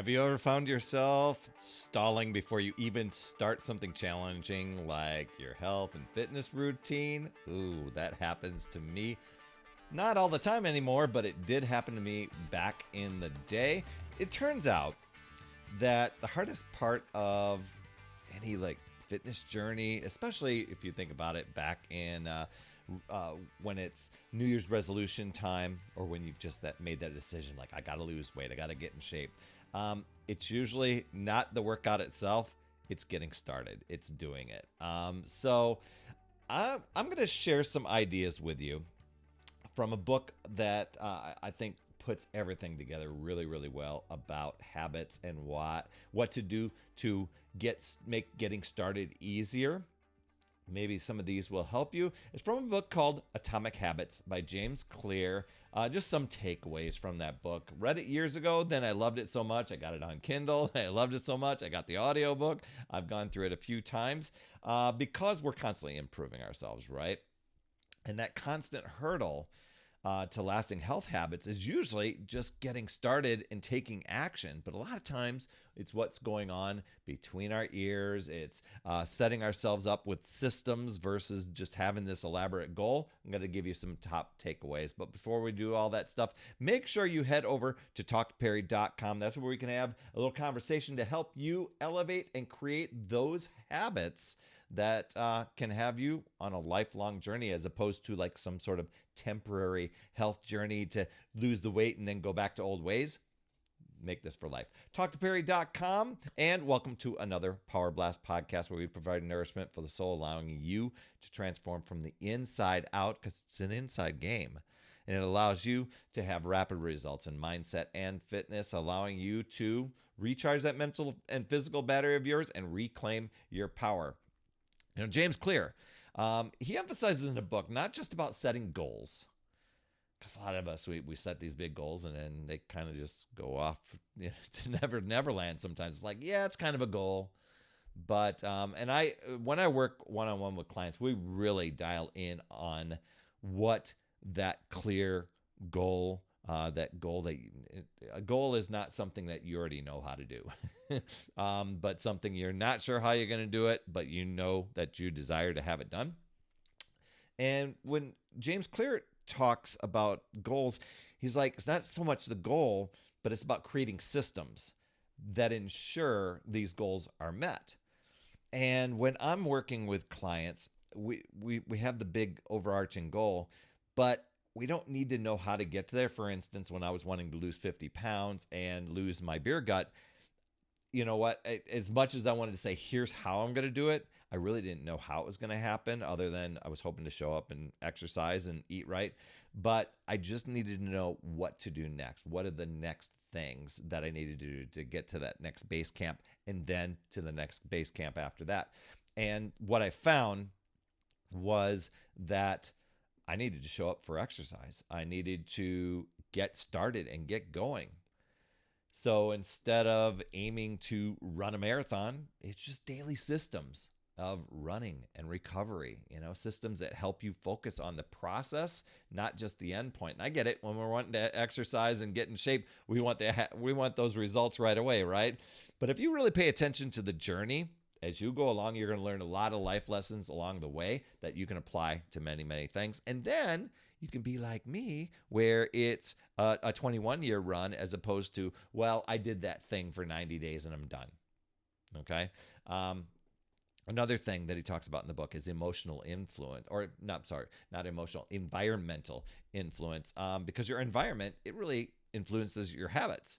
Have you ever found yourself stalling before you even start something challenging like your health and fitness routine? Ooh, that happens to me. Not all the time anymore, but it did happen to me back in the day. It turns out that the hardest part of any fitness journey, especially if you think about it back in when it's New Year's resolution time, or when you've just made that decision, like I got to lose weight, I got to get in shape. It's usually not the workout itself; it's getting started. It's doing it. I'm going to share some ideas with you from a book that I think puts everything together really, really well about habits and what to do to make getting started easier. Maybe some of these will help you. It's from a book called Atomic Habits by James Clear. Just some takeaways from that book. Read it years ago, then I loved it so much. I got it on Kindle. I loved it so much. I got the audiobook. I've gone through it a few times because we're constantly improving ourselves, right? And that constant hurdle to lasting health habits is usually just getting started and taking action. But a lot of times it's what's going on between our ears. It's setting ourselves up with systems versus just having this elaborate goal. I'm going to give you some top takeaways. But before we do all that stuff, make sure you head over to talktoperry.com. That's where we can have a little conversation to help you elevate and create those habits that can have you on a lifelong journey, as opposed to like some sort of temporary health journey to lose the weight and then go back to old ways. Make this for life. TalkToPerry.com, and welcome to another Power Blast podcast where we provide nourishment for the soul, allowing you to transform from the inside out, because it's an inside game. And it allows you to have rapid results in mindset and fitness, allowing you to recharge that mental and physical battery of yours and reclaim your power. You know, James Clear, he emphasizes in the book not just about setting goals, because a lot of us, we set these big goals and then they kind of just go off to neverland sometimes. It's like, yeah, it's kind of a goal. But when I work one-on-one with clients, we really dial in on what that clear goal, a goal is not something that you already know how to do, but something you're not sure how you're going to do it, but you know that you desire to have it done. And when James Clear talks about goals, he's like, it's not so much the goal, but it's about creating systems that ensure these goals are met. And when I'm working with clients, we have the big overarching goal, but we don't need to know how to get there. For instance, when I was wanting to lose 50 pounds and lose my beer gut, you know what? As much as I wanted to say, here's how I'm going to do it, I really didn't know how it was going to happen, other than I was hoping to show up and exercise and eat right. But I just needed to know what to do next. What are the next things that I needed to do to get to that next base camp, and then to the next base camp after that? And what I found was that I needed to show up for exercise. I needed to get started and get going. So instead of aiming to run a marathon, it's just daily systems of running and recovery, systems that help you focus on the process, not just the end point. And I get it. When we're wanting to exercise and get in shape, we want those results right away, right? But if you really pay attention to the journey, as you go along, you're going to learn a lot of life lessons along the way that you can apply to many, many things. And then you can be like me, where it's a 21-year run, as opposed to, well, I did that thing for 90 days and I'm done. Okay. Another thing that he talks about in the book is emotional influence, not emotional, environmental influence, because your environment, it really influences your habits.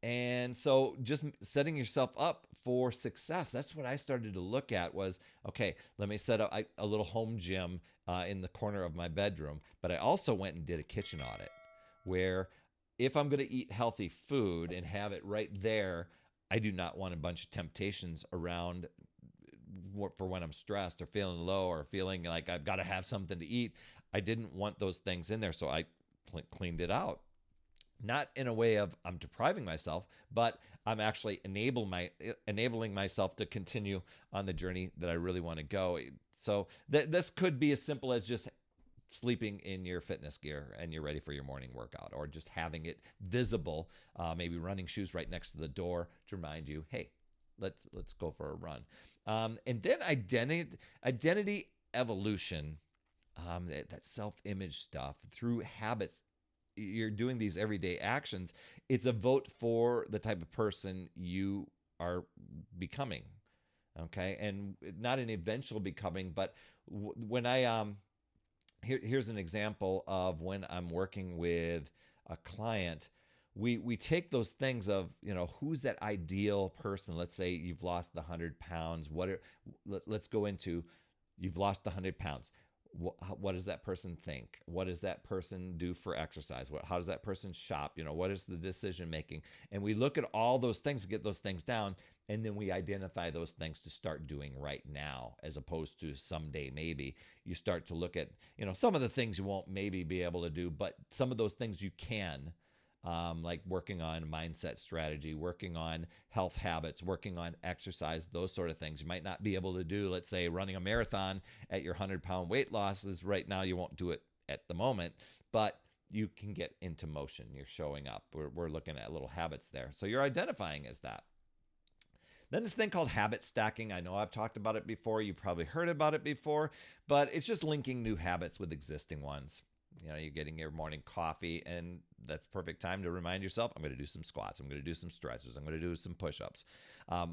And so just setting yourself up for success, that's what I started to look at was, okay, let me set up a little home gym in the corner of my bedroom. But I also went and did a kitchen audit, where if I'm going to eat healthy food and have it right there, I do not want a bunch of temptations around for when I'm stressed or feeling low or feeling like I've got to have something to eat. I didn't want those things in there, so I cleaned it out. Not in a way of I'm depriving myself, but I'm actually enabling myself to continue on the journey that I really want to go. So this could be as simple as just sleeping in your fitness gear and you're ready for your morning workout, or just having it visible, maybe running shoes right next to the door to remind you, hey, let's go for a run. And then identity evolution, that self-image stuff through habits. You're doing these everyday actions. It's a vote for the type of person you are becoming. Okay, and not an eventual becoming, but when I here's an example of when I'm working with a client. We take those things of, who's that ideal person. Let's say you've lost the 100 pounds. Let's go into, you've lost the 100 pounds. What does that person think? What does that person do for exercise? How does that person shop? What is the decision making? And we look at all those things to get those things down, and then we identify those things to start doing right now, as opposed to someday maybe. You start to look at, some of the things you won't maybe be able to do, but some of those things you can. Like working on mindset strategy, working on health habits, working on exercise, those sort of things. You might not be able to do, let's say, running a marathon at your 100-pound weight losses right now. You won't do it at the moment, but you can get into motion. You're showing up. We're looking at little habits there. So you're identifying as that. Then this thing called habit stacking. I know I've talked about it before. You probably heard about it before, but it's just linking new habits with existing ones. You're getting your morning coffee, and that's perfect time to remind yourself, I'm going to do some squats. I'm going to do some stretches. I'm going to do some push-ups.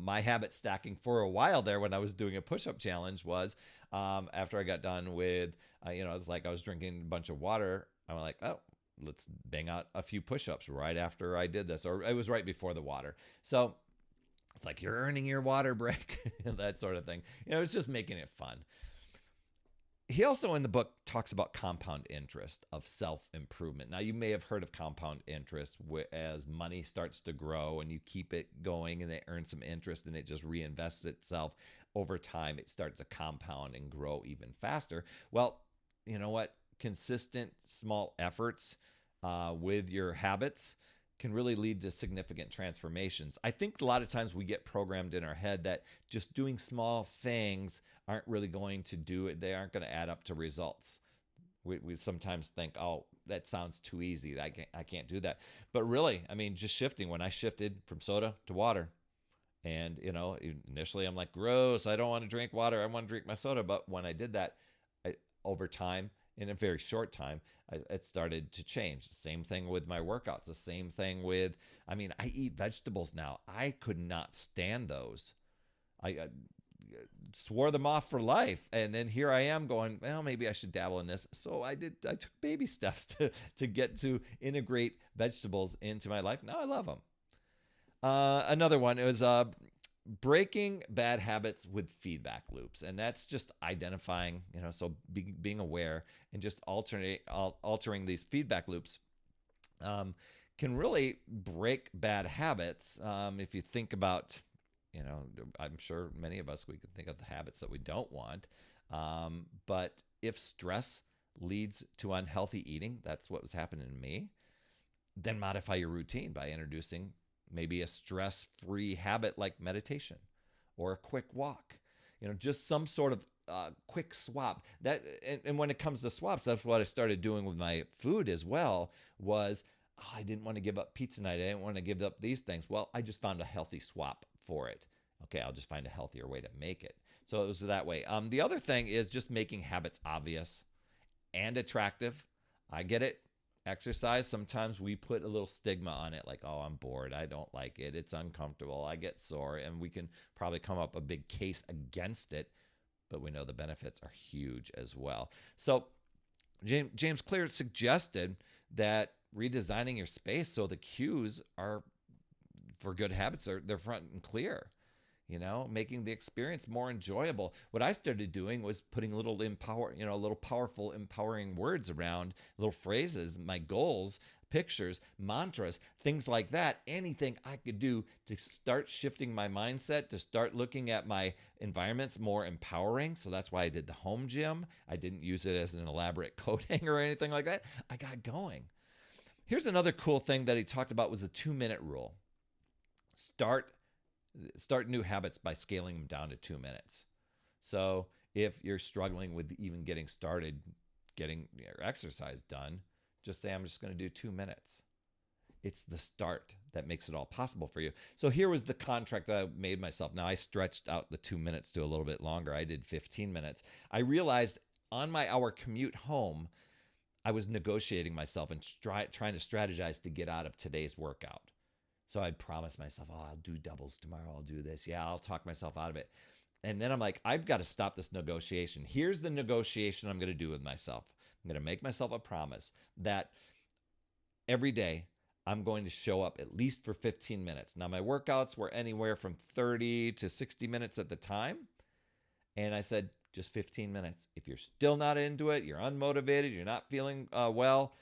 My habit stacking for a while there when I was doing a push-up challenge was after I got done with, it's like I was drinking a bunch of water. I'm like, oh, let's bang out a few push-ups right after I did this. Or it was right before the water. So it's like you're earning your water break, that sort of thing. It's just making it fun. He also in the book talks about compound interest of self-improvement. Now, you may have heard of compound interest as money starts to grow and you keep it going and it earns some interest and it just reinvests itself over time. It starts to compound and grow even faster. Well, you know what? Consistent small efforts with your habits can really lead to significant transformations. I think a lot of times we get programmed in our head that just doing small things aren't really going to do it. They aren't going to add up to results. We sometimes think, oh, that sounds too easy. I can't do that. But really, just shifting. When I shifted from soda to water, and initially I'm like, gross, I don't want to drink water. I want to drink my soda. But when I did that, over time, in a very short time, it started to change. The same thing with my workouts. The same thing with, I eat vegetables now. I could not stand those. I swore them off for life. And then here I am going, well, maybe I should dabble in this. So I took baby steps to get to integrate vegetables into my life. Now I love them. Another one, it was breaking bad habits with feedback loops. And that's just identifying, so being aware and just altering these feedback loops can really break bad habits. If you think about, I'm sure many of us, we can think of the habits that we don't want. But if stress leads to unhealthy eating, that's what was happening to me, then modify your routine by introducing maybe a stress-free habit like meditation or a quick walk, just some sort of quick swap. And when it comes to swaps, that's what I started doing with my food as well, was I didn't want to give up pizza night. I didn't want to give up these things. Well, I just found a healthy swap for it. Okay, I'll just find a healthier way to make it. So it was that way. The other thing is just making habits obvious and attractive. I get it. Exercise, sometimes we put a little stigma on it, like, oh, I'm bored, I don't like it, it's uncomfortable, I get sore, and we can probably come up a big case against it, but we know the benefits are huge as well. So James Clear suggested that redesigning your space so the cues are for good habits they're front and clear. Making the experience more enjoyable. What I started doing was putting little powerful, empowering words around, little phrases, my goals, pictures, mantras, things like that. Anything I could do to start shifting my mindset, to start looking at my environments more empowering. So that's why I did the home gym. I didn't use it as an elaborate coat hanger or anything like that. I got going. Here's another cool thing that he talked about was the 2-minute rule. Start new habits by scaling them down to 2 minutes. So if you're struggling with even getting started, getting your exercise done, just say, I'm just going to do 2 minutes. It's the start that makes it all possible for you. So here was the contract I made myself. Now I stretched out the 2 minutes to a little bit longer. I did 15 minutes. I realized on my hour commute home, I was negotiating myself and trying to strategize to get out of today's workout. So I'd promise myself, oh, I'll do doubles tomorrow. I'll do this. Yeah, I'll talk myself out of it. And then I'm like, I've got to stop this negotiation. Here's the negotiation I'm going to do with myself. I'm going to make myself a promise that every day I'm going to show up at least for 15 minutes. Now, my workouts were anywhere from 30 to 60 minutes at the time. And I said, just 15 minutes. If you're still not into it, you're unmotivated, you're not feeling well,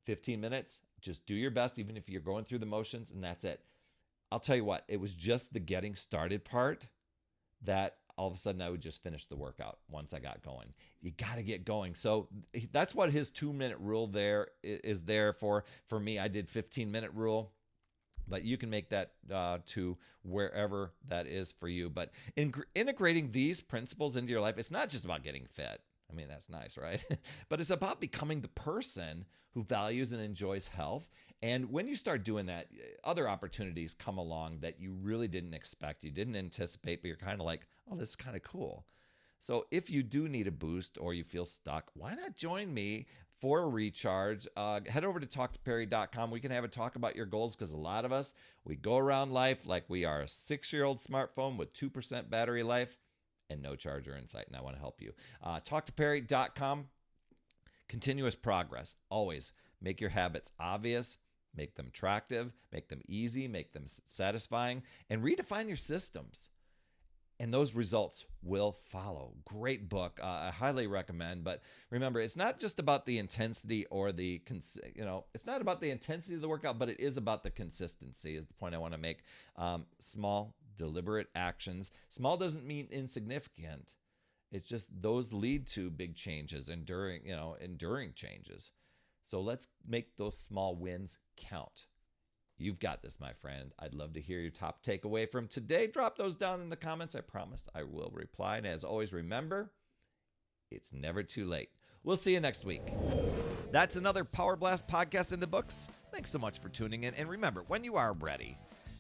15 minutes, just do your best, even if you're going through the motions, and that's it. I'll tell you what, it was just the getting started part that all of a sudden I would just finish the workout once I got going. You got to get going. So that's what his 2-minute rule there is there for me. I did 15-minute rule, but you can make that to wherever that is for you. But integrating these principles into your life, it's not just about getting fit. I mean, that's nice, right? But it's about becoming the person who values and enjoys health. And when you start doing that, other opportunities come along that you really didn't expect, you didn't anticipate, but you're kind of like, oh, this is kind of cool. So if you do need a boost or you feel stuck, why not join me for a recharge? Head over to talktoperry.com. We can have a talk about your goals, because a lot of us, we go around life like we are a 6-year-old smartphone with 2% battery life and no charger in sight, and I want to help you. Talktoperry.com. Continuous progress. Always make your habits obvious, make them attractive, make them easy, make them satisfying, and redefine your systems. And those results will follow. Great book. I highly recommend. But remember, it's not just about the intensity or it's not about the intensity of the workout, but it is about the consistency, is the point I want to make. Small, deliberate actions. Small doesn't mean insignificant. It's just those lead to big changes, enduring changes. So let's make those small wins count. You've got this, my friend. I'd love to hear your top takeaway from today. Drop those down in the comments. I promise I will reply. And as always, remember, it's never too late. We'll see you next week. That's another Power Blast podcast in the books. Thanks so much for tuning in. And remember, when you are ready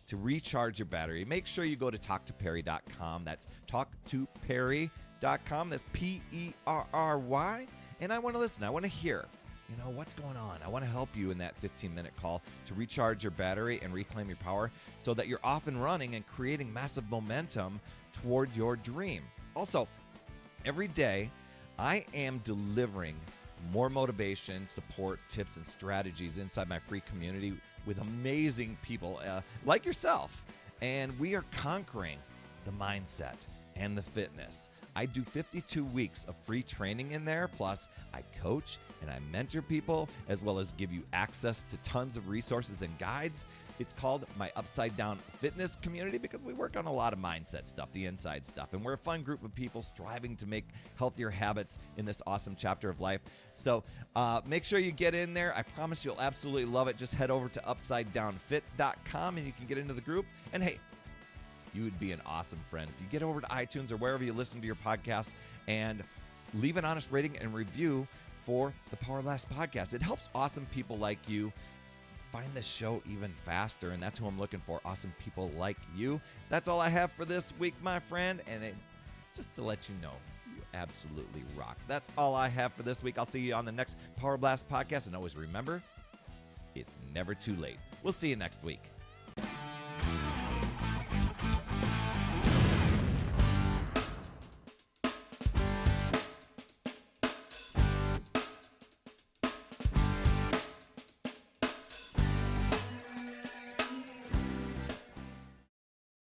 to recharge your battery, make sure you go to talktoperry.com. That's talktoperry.com. That's Perry. And I want to listen. I want to hear, what's going on. I want to help you in that 15-minute call to recharge your battery and reclaim your power so that you're off and running and creating massive momentum toward your dream. Also, every day, I am delivering more motivation, support, tips, and strategies inside my free community with amazing people like yourself. And we are conquering the mindset and the fitness. I do 52 weeks of free training in there. Plus, I coach and I mentor people, as well as give you access to tons of resources and guides. It's called my Upside Down Fitness community because we work on a lot of mindset stuff, the inside stuff. And we're a fun group of people striving to make healthier habits in this awesome chapter of life. So make sure you get in there. I promise you'll absolutely love it. Just head over to upsidedownfit.com and you can get into the group. And hey, you would be an awesome friend if you get over to iTunes or wherever you listen to your podcast and leave an honest rating and review for the Power Blast podcast. It helps awesome people like you find the show even faster, and that's who I'm looking for, awesome people like you. That's all I have for this week, my friend, and just to let you know, you absolutely rock. That's all I have for this week. I'll see you on the next Power Blast podcast, and always remember, it's never too late. We'll see you next week.